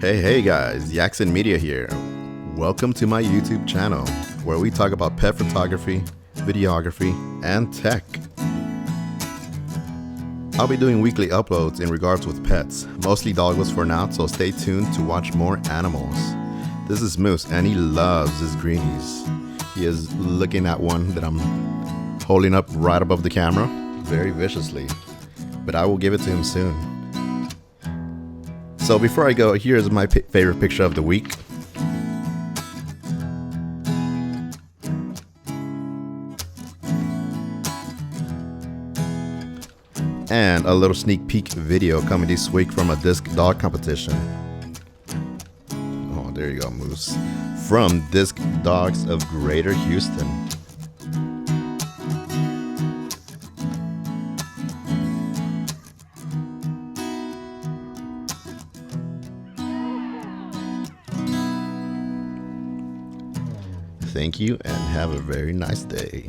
Hey guys, Yaxon Media here. Welcome to my YouTube channel where we talk about pet photography, videography, and tech. I'll be doing weekly uploads in regards with pets, mostly dogless for now, so stay tuned to watch more animals. This is Moose and he loves his greenies. He is looking at one that I'm holding up right above the camera very viciously, but I will give it to him soon. So before I go, here's my favorite picture of the week. And a little sneak peek video coming this week from a disc dog competition. Oh, there you go, Moose. From Disc Dogs of Greater Houston. Thank you and have a very nice day.